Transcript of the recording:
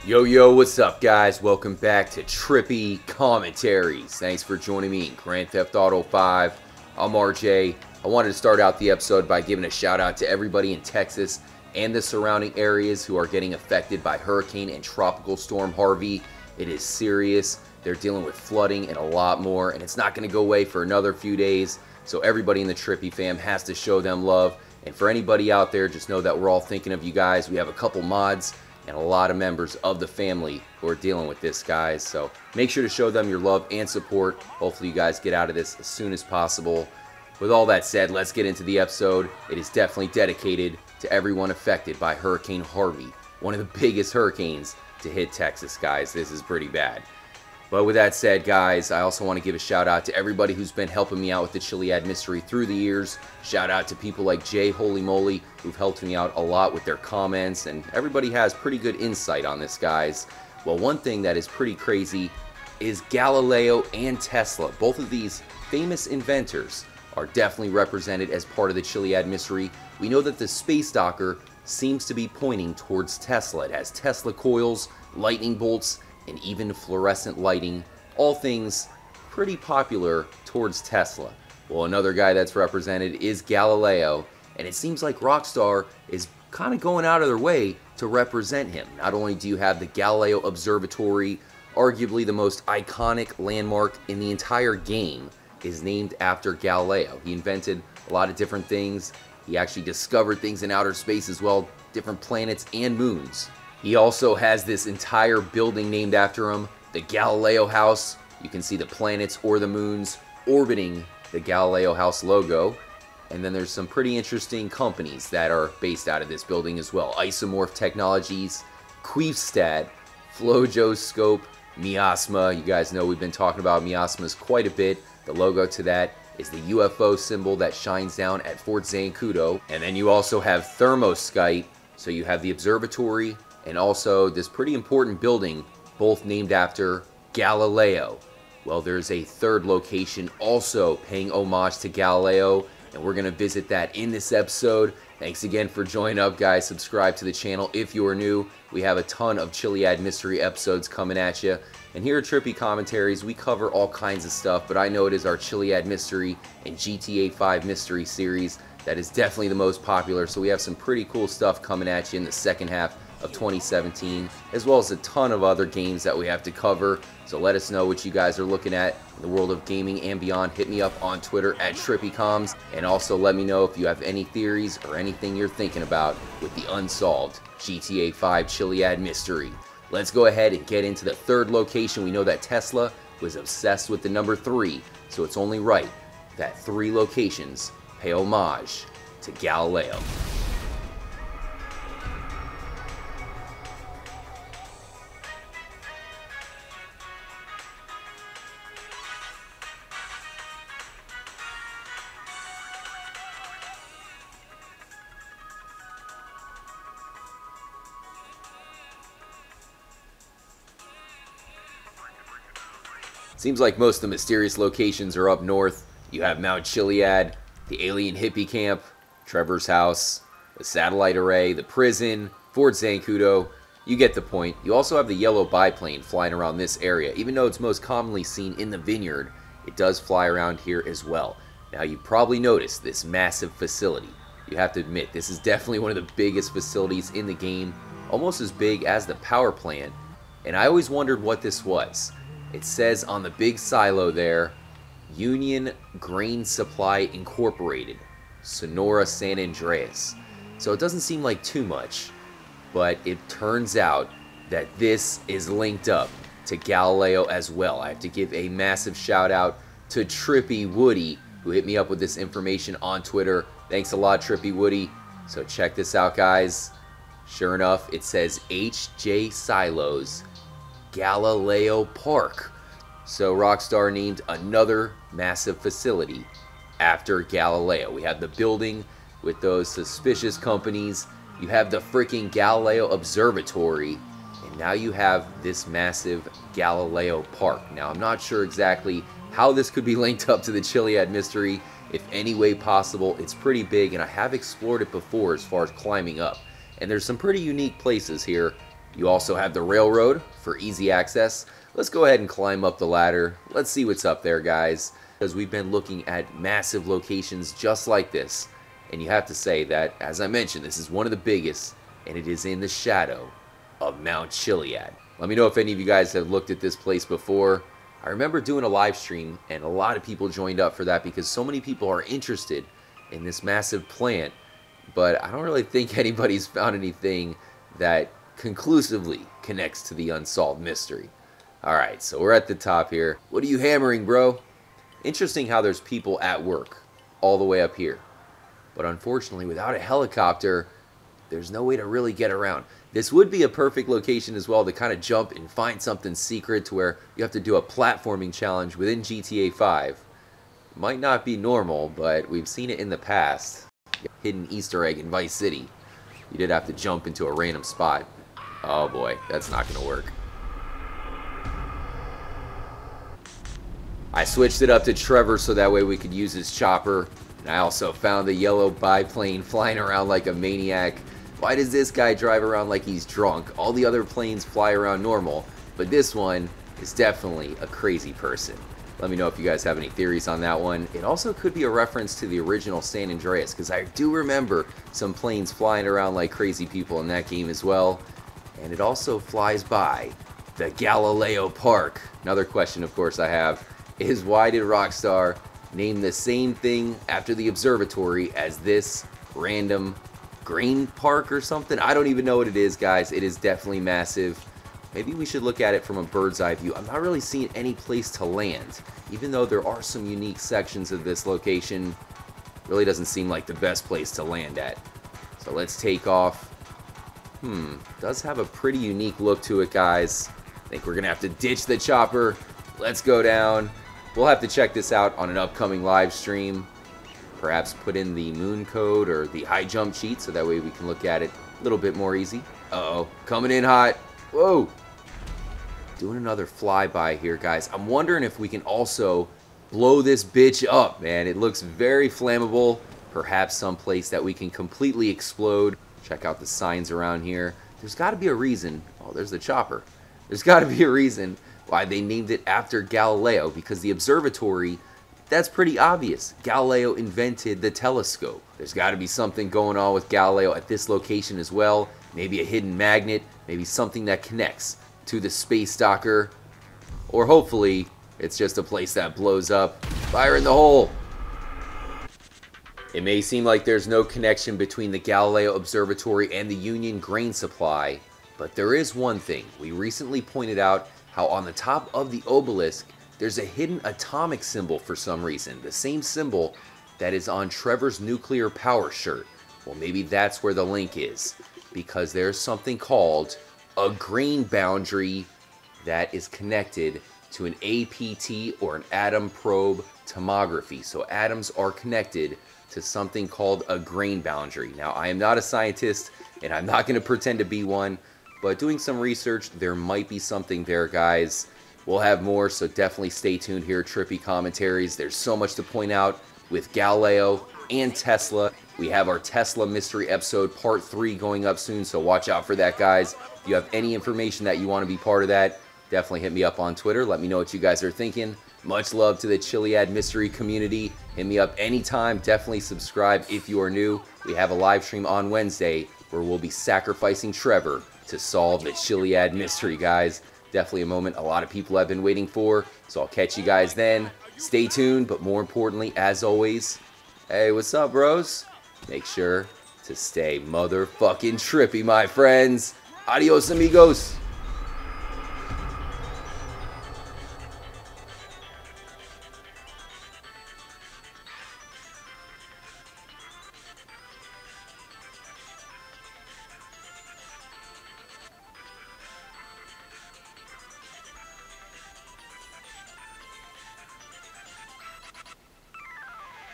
Yo, what's up, guys? Welcome back to Trippy Commentaries. Thanks for joining me in Grand Theft Auto 5. I'm RJ. I wanted to start out the episode by giving a shout out to everybody in Texas and the surrounding areas who are getting affected by Hurricane and Tropical Storm Harvey. It is serious. They're dealing with flooding and a lot more, and it's not going to go away for another few days. So everybody in the Trippy fam has to show them love. And for anybody out there, just know that we're all thinking of you guys. We have a couple mods and a lot of members of the family who are dealing with this, guys. So make sure to show them your love and support. Hopefully you guys get out of this as soon as possible. With all that said, let's get into the episode. It is definitely dedicated to everyone affected by Hurricane Harvey, one of the biggest hurricanes to hit Texas, guys. This is pretty bad. But with that said, guys, I also want to give a shout out to everybody who's been helping me out with the Chiliad Mystery through the years. Shout out to people like Jay Holy Moly, who've helped me out a lot with their comments, and everybody has pretty good insight on this, guys. Well, one thing that is pretty crazy is Galileo and Tesla. Both of these famous inventors are definitely represented as part of the Chiliad Mystery. We know that the space docker seems to be pointing towards Tesla. It has Tesla coils, lightning bolts, and even fluorescent lighting, all things pretty popular towards Tesla. Well, another guy that's represented is Galileo, and it seems like Rockstar is kind of going out of their way to represent him. Not only do you have the Galileo Observatory, arguably the most iconic landmark in the entire game, is named after Galileo. He invented a lot of different things. He actually discovered things in outer space as well, different planets and moons. He also has this entire building named after him, the Galileo House. You can see the planets or the moons orbiting the Galileo House logo. And then there's some pretty interesting companies that are based out of this building as well. Isomorph Technologies, Queefstat, Flojoscope, Miasma. You guys know we've been talking about Miasmas quite a bit. The logo to that is the UFO symbol that shines down at Fort Zancudo. And then you also have Thermoskyte. So you have the observatory and also this pretty important building, both named after Galileo. Well, there's a third location also paying homage to Galileo, and we're going to visit that in this episode. Thanks again for joining up, guys. Subscribe to the channel if you are new. We have a ton of Chiliad Mystery episodes coming at you. And here at Trippy Commentaries, we cover all kinds of stuff, but I know it is our Chiliad Mystery and GTA 5 Mystery series that is definitely the most popular, so we have some pretty cool stuff coming at you in the second half of 2017, as well as a ton of other games that we have to cover. So let us know what you guys are looking at in the world of gaming and beyond. Hit me up on Twitter at TrippyComs, and also let me know if you have any theories or anything you're thinking about with the unsolved GTA 5 Chiliad Mystery. Let's go ahead and get into the third location. We know that Tesla was obsessed with the number 3, so it's only right that 3 locations pay homage to Galileo. Seems like most of the mysterious locations are up north. You have Mount Chiliad, the alien hippie camp, Trevor's house, the satellite array, the prison, Fort Zancudo. You get the point. You also have the yellow biplane flying around this area. Even though it's most commonly seen in the vineyard, it does fly around here as well. Now, you probably noticed this massive facility. You have to admit, this is definitely one of the biggest facilities in the game, almost as big as the power plant. And I always wondered what this was. It says on the big silo there, Union Grain Supply Incorporated, Sonora, San Andreas. So it doesn't seem like too much, but it turns out that this is linked up to Galileo as well. I have to give a massive shout out to Trippy Woody, who hit me up with this information on Twitter. Thanks a lot, Trippy Woody. So check this out, guys. Sure enough, it says HJ Silos, Galileo Park. So Rockstar named another massive facility after Galileo. We have the building with those suspicious companies. You have the freaking Galileo Observatory. And now you have this massive Galileo Park. Now, I'm not sure exactly how this could be linked up to the Chiliad Mystery. If any way possible, it's pretty big, and I have explored it before as far as climbing up. And there's some pretty unique places here You also have the railroad for easy access. Let's go ahead and climb up the ladder. Let's see what's up there, guys, because we've been looking at massive locations just like this. And you have to say that, as I mentioned, this is one of the biggest, and it is in the shadow of Mount Chiliad. Let me know if any of you guys have looked at this place before. I remember doing a live stream, and a lot of people joined up for that because so many people are interested in this massive plant, but I don't really think anybody's found anything that conclusively connects to the unsolved mystery. Alright, so we're at the top here. What are you hammering, bro? Interesting how there's people at work all the way up here. But unfortunately, without a helicopter, there's no way to really get around. This would be a perfect location as well to kind of jump and find something secret to where you have to do a platforming challenge within GTA 5. Might not be normal, but we've seen it in the past. Hidden Easter egg in Vice City. You did have to jump into a random spot. Oh boy, that's not going to work. I switched it up to Trevor so that way we could use his chopper. And I also found the yellow biplane flying around like a maniac. Why does this guy drive around like he's drunk? All the other planes fly around normal, but this one is definitely a crazy person. Let me know if you guys have any theories on that one. It also could be a reference to the original San Andreas, because I do remember some planes flying around like crazy people in that game as well. And it also flies by the Galileo Park. Another question, of course, I have is why did Rockstar name the same thing after the observatory as this random green park or something? I don't even know what it is, guys. It is definitely massive. Maybe we should look at it from a bird's eye view. I'm not really seeing any place to land, even though there are some unique sections of this location. Really doesn't seem like the best place to land at. So let's take off. Does have a pretty unique look to it, guys. I think we're gonna have to ditch the chopper. Let's go down. We'll have to check this out on an upcoming live stream. Perhaps put in the moon code or the high jump cheat so that way we can look at it a little bit more easy. Uh-oh, coming in hot. Whoa. Doing another flyby here, guys. I'm wondering if we can also blow this bitch up, man. It looks very flammable. Perhaps someplace that we can completely explode. Check out the signs around here. There's got to be a reason. Oh, there's the chopper. There's got to be a reason why they named it after Galileo, because the observatory, that's pretty obvious. Galileo invented the telescope. There's got to be something going on with Galileo at this location as well. Maybe a hidden magnet, maybe something that connects to the space docker, or hopefully it's just a place that blows up. Fire in the hole! It may seem like there's no connection between the Galileo Observatory and the Union grain supply, but there is one thing. We recently pointed out how on the top of the obelisk there's a hidden atomic symbol for some reason, the same symbol that is on Trevor's nuclear power shirt. Well, maybe that's where the link is, because there's something called a grain boundary that is connected to an APT or an atom probe tomography. So atoms are connected to something called a grain boundary. Now, I am not a scientist and I'm not going to pretend to be one, but doing some research, there might be something there, guys. We'll have more, so definitely stay tuned here at Trippy Commentaries. There's so much to point out with Galileo and Tesla. We have our Tesla mystery episode part 3 going up soon, so watch out for that, guys. If you have any information that you want to be part of that, definitely hit me up on Twitter. Let me know what you guys are thinking. Much love to the Chiliad mystery community. Hit me up anytime. Definitely subscribe if you are new. We have a live stream on Wednesday where we'll be sacrificing Trevor to solve the Chiliad mystery, guys. Definitely a moment a lot of people have been waiting for. So I'll catch you guys then. Stay tuned, but more importantly, as always, hey, what's up, bros? Make sure to stay motherfucking trippy, my friends. Adios, amigos.